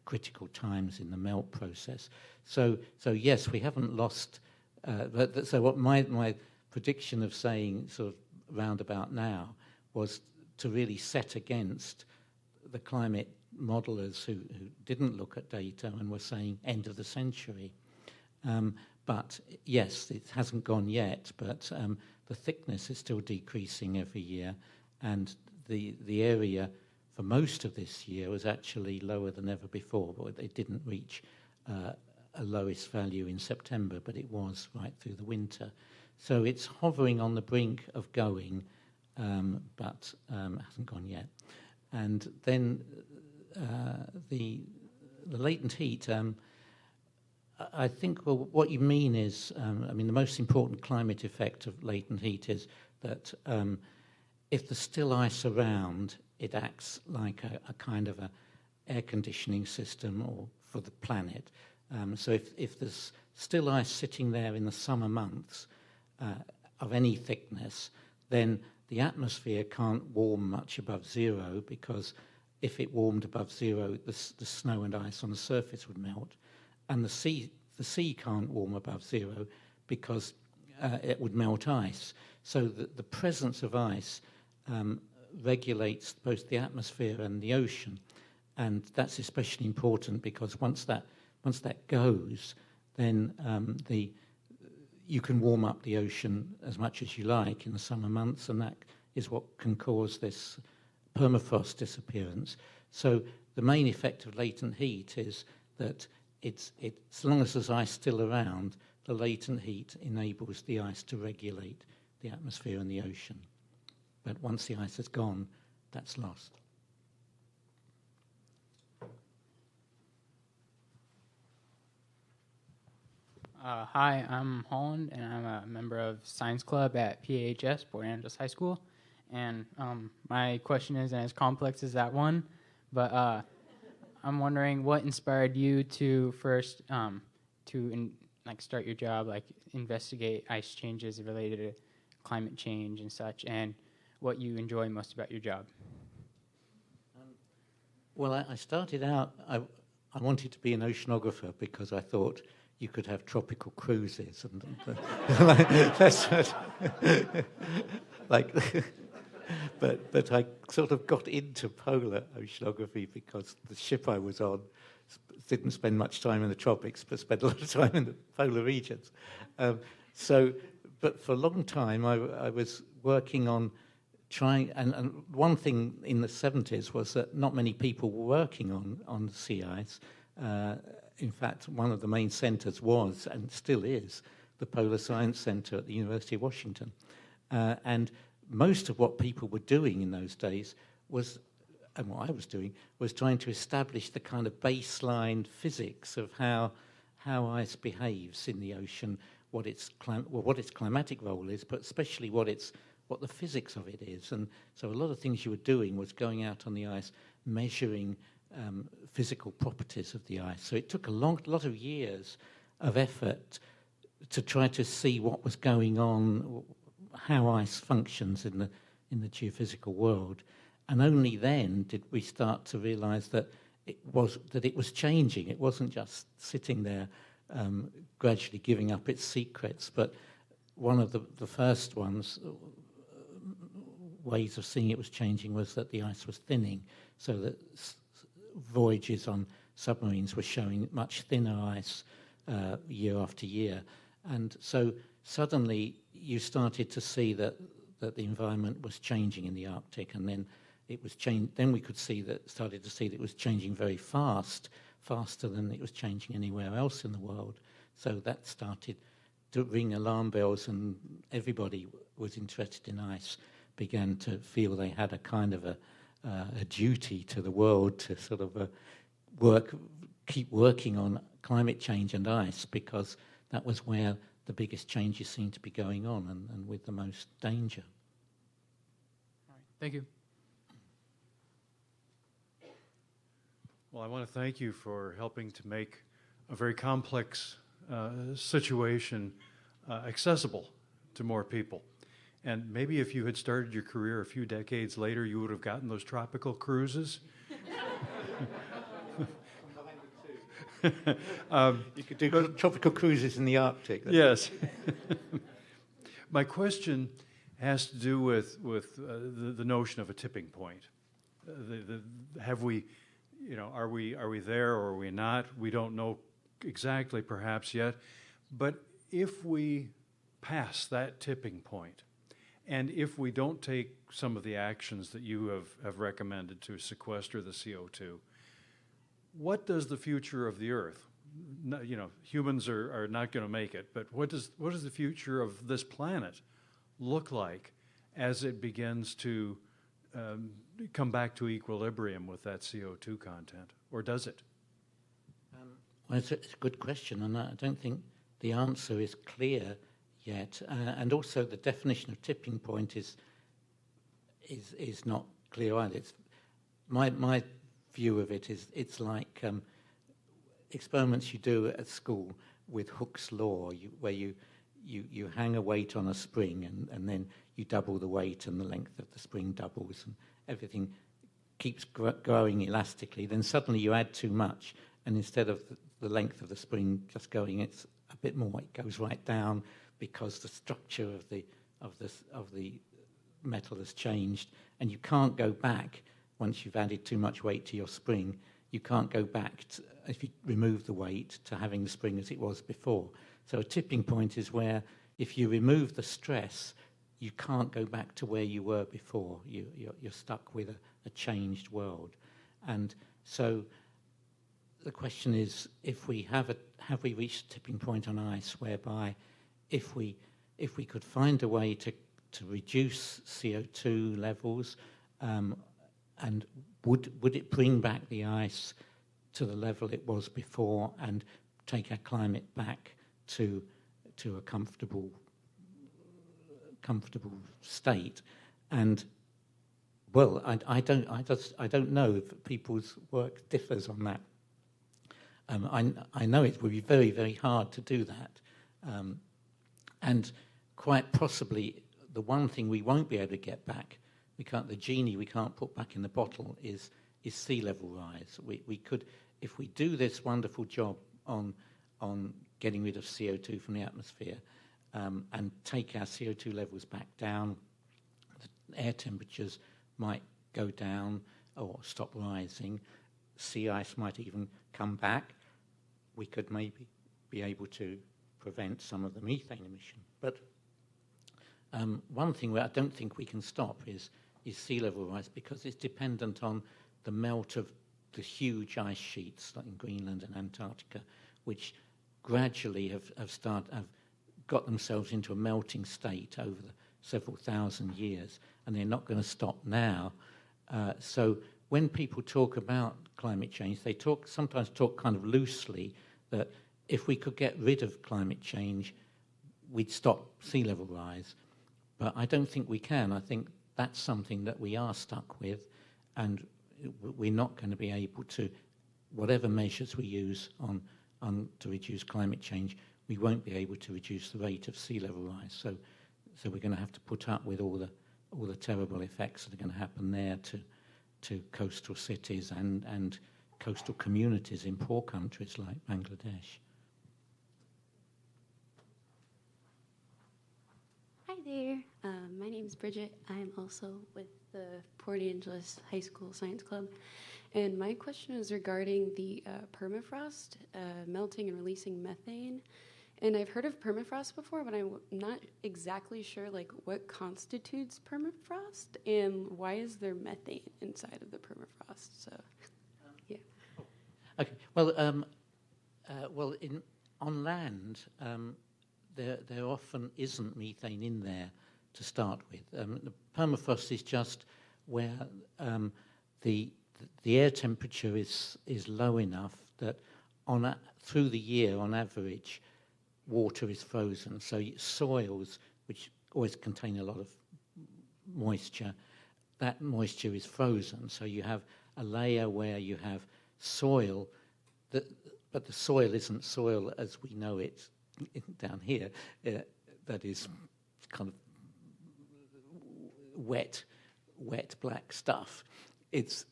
critical times in the melt process. So yes, we haven't lost. So what my prediction of saying sort of roundabout now was to really set against the climate modelers who didn't look at data and were saying end of the century. But yes, it hasn't gone yet, but the thickness is still decreasing every year, and the area for most of this year was actually lower than ever before, but it didn't reach a lowest value in September, but it was right through the winter. So it's hovering on the brink of going, but hasn't gone yet. And then the latent heat, I think, well, what you mean is, the most important climate effect of latent heat is that if there's still ice around, it acts like a kind of a air conditioning system or for the planet. So if there's still ice sitting there in the summer months of any thickness, then the atmosphere can't warm much above zero, because if it warmed above zero, the snow and ice on the surface would melt. And the sea can't warm above zero because it would melt ice. So the presence of ice regulates both the atmosphere and the ocean, and that's especially important because once that goes, then you can warm up the ocean as much as you like in the summer months, and that is what can cause this permafrost disappearance. So the main effect of latent heat is that it's as long as there's ice still around, the latent heat enables the ice to regulate the atmosphere and the ocean. But once the ice is gone, that's lost. Hi, I'm Holland, and I'm a member of Science Club at PAHS, Port Angeles High School. And my question is, and as complex as that one, but I'm wondering what inspired you to first start your job, like investigate ice changes related to climate change and such, and what you enjoy most about your job. Well, I started out, I wanted to be an oceanographer because I thought you could have tropical cruises and but I sort of got into polar oceanography because the ship I was on didn't spend much time in the tropics, but spent a lot of time in the polar regions. But for a long time I was working on trying, and one thing in the 70s was that not many people were working on sea ice. In fact, one of the main centres was, and still is, the Polar Science Centre at the University of Washington. And most of what people were doing in those days was and what I was doing, was trying to establish the kind of baseline physics of how ice behaves in the ocean, what its climatic role is, but especially what the physics of it is. And so a lot of things you were doing was going out on the ice, measuring physical properties of the ice. So it took a lot of years of effort to try to see what was going on, how ice functions in the geophysical world. And only then did we start to realise that it was changing. It wasn't just sitting there gradually giving up its secrets, but one of the first ways of seeing it was changing was that the ice was thinning, so that voyages on submarines were showing much thinner ice year after year. And so suddenly you started to see that the environment was changing in the Arctic, and then it was then we started to see that it was changing very faster than it was changing anywhere else in the world. So that started to ring alarm bells, and everybody was interested in ice began to feel they had a kind of a duty to the world to sort of keep working on climate change and ice, because that was where the biggest changes seemed to be going on and with the most danger. All right, thank you. Well, I want to thank you for helping to make a very complex situation accessible to more people. And maybe if you had started your career a few decades later, you would have gotten those tropical cruises. You could do tropical cruises in the Arctic. Yes. My question has to do with the notion of a tipping point. Have we, are we there or are we not? We don't know exactly, perhaps yet. But if we pass that tipping point, and if we don't take some of the actions that you have recommended to sequester the CO2, what does the future of the Earth, humans are not going to make it, but what does the future of this planet look like as it begins to come back to equilibrium with that CO2 content, or does it? Well, it's a good question, and I don't think the answer is clear yet. And also, the definition of tipping point is not clear either. It's my view of it is it's like experiments you do at school with Hooke's law, where you hang a weight on a spring and then you double the weight and the length of the spring doubles and everything keeps growing elastically. Then suddenly you add too much, and instead of the length of the spring just going, it's a bit more. It goes right down because the structure of the metal has changed, and you can't go back. Once you've added too much weight to your spring, you can't go back, if you remove the weight, to having the spring as it was before. So a tipping point is where if you remove the stress, you can't go back to where you were before. You're stuck with a changed world. And so the question is, have we reached a tipping point on ice whereby if we could find a way to reduce CO2 levels, and would it bring back the ice to the level it was before and take our climate back to a comfortable state? And well, I don't know if people's work differs on that. I know it would be very, very hard to do that, and quite possibly the one thing we won't be able to get back, the genie we can't put back in the bottle is sea level rise. We could, if we do this wonderful job on getting rid of CO2 from the atmosphere, and take our CO2 levels back down, the air temperatures might go down or stop rising, sea ice might even come back. We could maybe be able to prevent some of the methane emission. But one thing where I don't think we can stop is sea level rise, because it's dependent on the melt of the huge ice sheets like in Greenland and Antarctica, which gradually have got themselves into a melting state over the several thousand years, and they're not going to stop now. So when people talk about climate change, they sometimes talk kind of loosely that if we could get rid of climate change, we'd stop sea level rise. But I don't think we can. I think that's something that we are stuck with, and we're not going to be able to, whatever measures we use on to reduce climate change, we won't be able to reduce the rate of sea level rise. So we're going to have to put up with all the terrible effects that are going to happen there to coastal cities and coastal communities in poor countries like Bangladesh. Hi there. My name is Bridget. I'm also with the Port Angeles High School Science Club. And my question is regarding the permafrost melting and releasing methane. And I've heard of permafrost before, but I'm not exactly sure what constitutes permafrost and why is there methane inside of the permafrost. So, yeah. Okay. Well, on land, there often isn't methane in there to start with. The permafrost is just where the air temperature is low enough that through the year, on average, water is frozen. So soils, which always contain a lot of moisture, that moisture is frozen. So you have a layer where you have soil, but the soil isn't soil as we know it down here. That is kind of wet black stuff. It's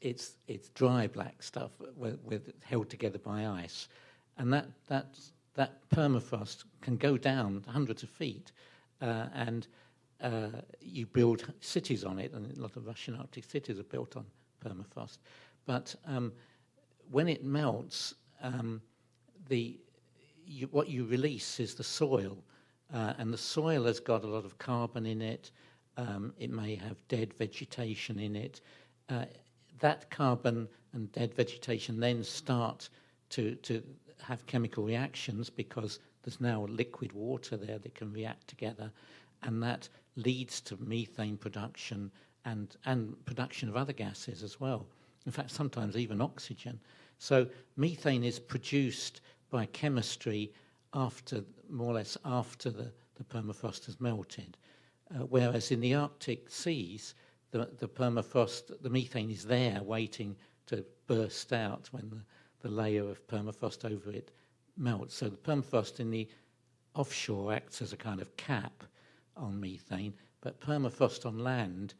dry black stuff with held together by ice, and that permafrost can go down hundreds of feet, and you build cities on it, and a lot of Russian Arctic cities are built on permafrost. But when it melts, what you release is the soil, and the soil has got a lot of carbon in it. It may have dead vegetation in it. That carbon and dead vegetation then start to have chemical reactions because there's now liquid water there that can react together, and that leads to methane production and production of other gases as well. In fact, sometimes even oxygen. So methane is produced by chemistry more or less after the permafrost has melted, whereas in the Arctic seas, the permafrost, the methane is there waiting to burst out when the layer of permafrost over it melts. So the permafrost in the offshore acts as a kind of cap on methane, but permafrost on land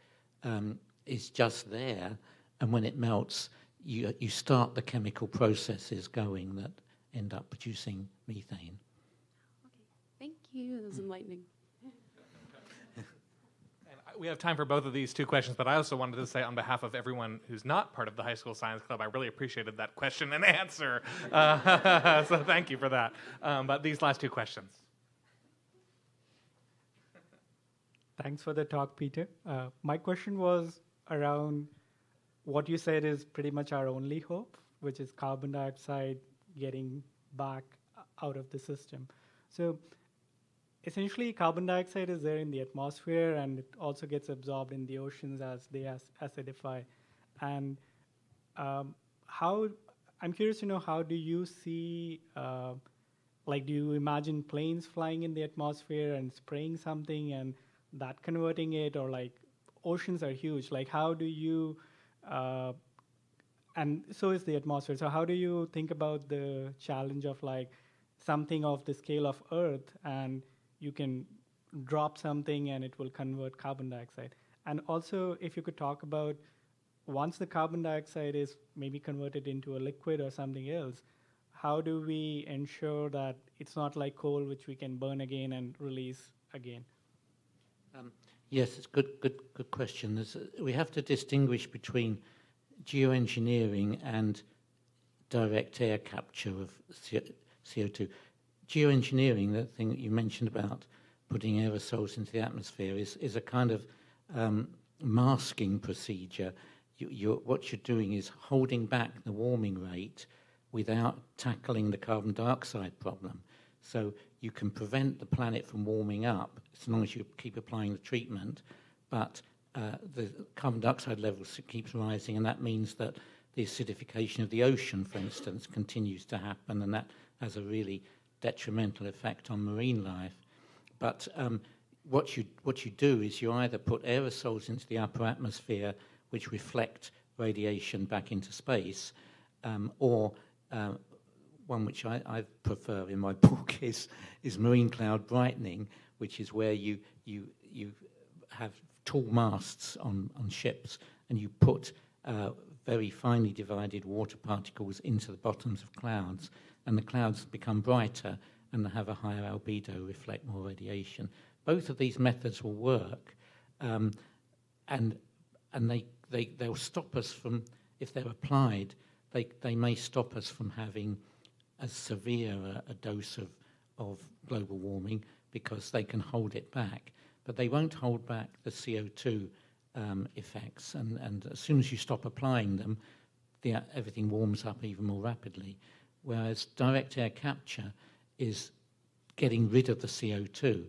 is just there, and when it melts, you start the chemical processes going that end up producing methane. Okay, thank you. That was enlightening. We have time for both of these two questions, but I also wanted to say on behalf of everyone who's not part of the High School Science Club, I really appreciated that question and answer. So thank you for that. But these last two questions. Thanks for the talk, Peter. My question was around what you said is pretty much our only hope, which is carbon dioxide getting back out of the system. So essentially, carbon dioxide is there in the atmosphere, and it also gets absorbed in the oceans as they acidify. And I'm curious to know, how do you see, do you imagine planes flying in the atmosphere and spraying something and that converting it, or oceans are huge. How do you, and so is the atmosphere. So how do you think about the challenge of something of the scale of Earth, and you can drop something and it will convert carbon dioxide? And also, if you could talk about, once the carbon dioxide is maybe converted into a liquid or something else, how do we ensure that it's not like coal, which we can burn again and release again? Yes, it's a good question. We have to distinguish between geoengineering and direct air capture of CO2. Geoengineering, that thing that you mentioned about putting aerosols into the atmosphere, is a kind of masking procedure. What you're doing is holding back the warming rate without tackling the carbon dioxide problem. So you can prevent the planet from warming up as long as you keep applying the treatment, but the carbon dioxide levels keeps rising, and that means that the acidification of the ocean, for instance, continues to happen, and that has a really detrimental effect on marine life. But what you do is you either put aerosols into the upper atmosphere, which reflect radiation back into space, or one which I prefer in my book is marine cloud brightening, which is where you have tall masts on ships, and you put very finely divided water particles into the bottoms of clouds, and the clouds become brighter and they have a higher albedo, reflect more radiation. Both of these methods will work, and they'll stop us from, if they're applied, they may stop us from having as severe a dose of global warming, because they can hold it back. But they won't hold back the CO2 effects, and as soon as you stop applying them, everything warms up even more rapidly. Whereas direct air capture is getting rid of the CO2,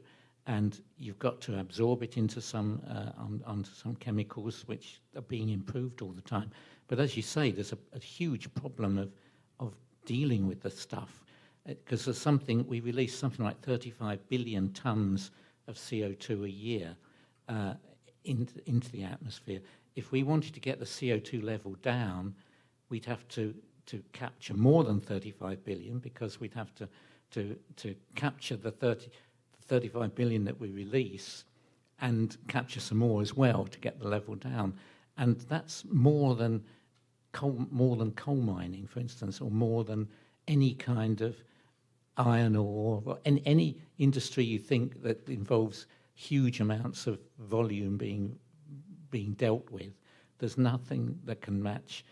and you've got to absorb it into onto some chemicals which are being improved all the time. But as you say, there's a huge problem of dealing with the stuff, because we release something like 35 billion tons of CO2 a year into the atmosphere. If we wanted to get the CO2 level down, we'd have to capture more than 35 billion, because we'd have to capture the 35 billion that we release and capture some more as well to get the level down. And that's more than coal mining, for instance, or more than any kind of iron ore, or any industry you think that involves huge amounts of volume being dealt with. There's nothing that can match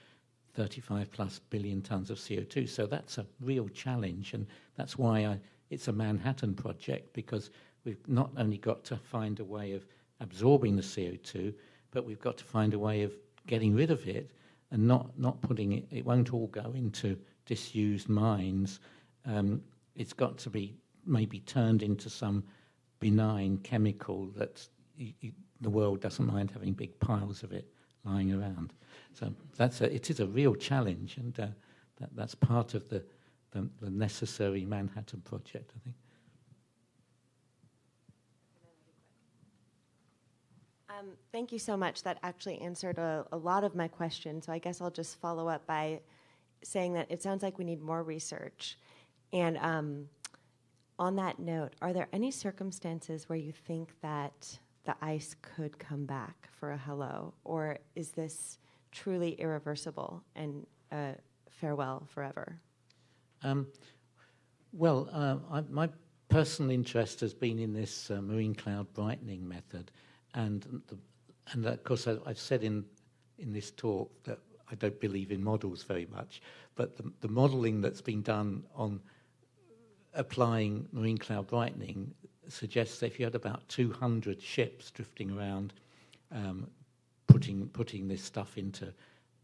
35 plus billion tons of CO2. So that's a real challenge, and that's why it's a Manhattan Project, because we've not only got to find a way of absorbing the CO2, but we've got to find a way of getting rid of it and not putting it. It won't all go into disused mines. It's got to be maybe turned into some benign chemical that the world doesn't mind having big piles of it lying around. So it is a real challenge, and that's part of the necessary Manhattan Project, I think. Thank you so much. That actually answered a lot of my questions. So I guess I'll just follow up by saying that it sounds like we need more research. And on that note, are there any circumstances where you think that the ice could come back for a hello? Or is this truly irreversible and farewell forever? My personal interest has been in this marine cloud brightening method. And of course, I've said in this talk that I don't believe in models very much, but the modelling that's been done on applying marine cloud brightening suggests that if you had about 200 ships drifting around, putting this stuff into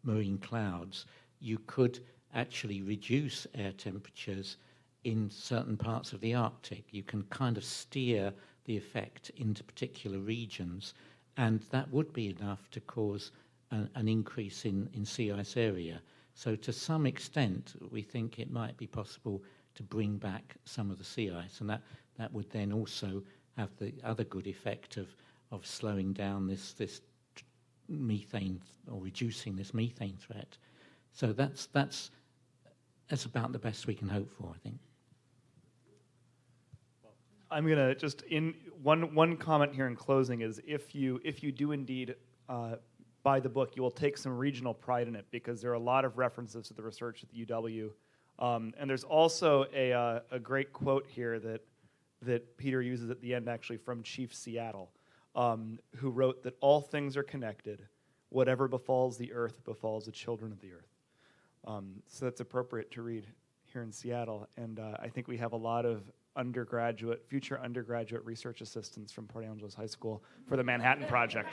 marine clouds, you could actually reduce air temperatures in certain parts of the Arctic. You can kind of steer the effect into particular regions, and that would be enough to cause an increase in sea ice area. So to some extent, we think it might be possible to bring back some of the sea ice, and that would then also have the other good effect of slowing down this methane, or reducing this methane threat. So that's about the best we can hope for, I think. I'm gonna just one comment here in closing is if you do indeed buy the book, you will take some regional pride in it, because there are a lot of references to the research at the UW, and there's also a great quote here that Peter uses at the end, actually from Chief Seattle, who wrote that all things are connected. Whatever befalls the earth befalls the children of the earth. So that's appropriate to read here in Seattle, and I think we have a lot of future undergraduate research assistants from Port Angeles High School for the Manhattan Project.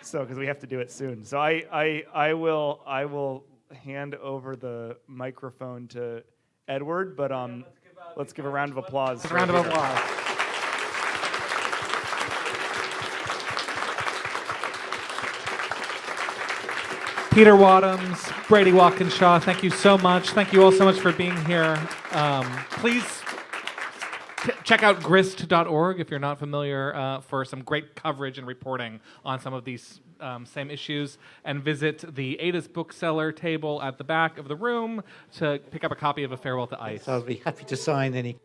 So, because we have to do it soon. So I will hand over the microphone to Edward, but let's give a round of applause. A round of applause. Peter Wadhams, Brady Walkinshaw, thank you so much. Thank you all so much for being here. Please check out grist.org if you're not familiar for some great coverage and reporting on some of these same issues, and visit the Ada's bookseller table at the back of the room to pick up a copy of A Farewell to Ice. So I'll be happy to sign any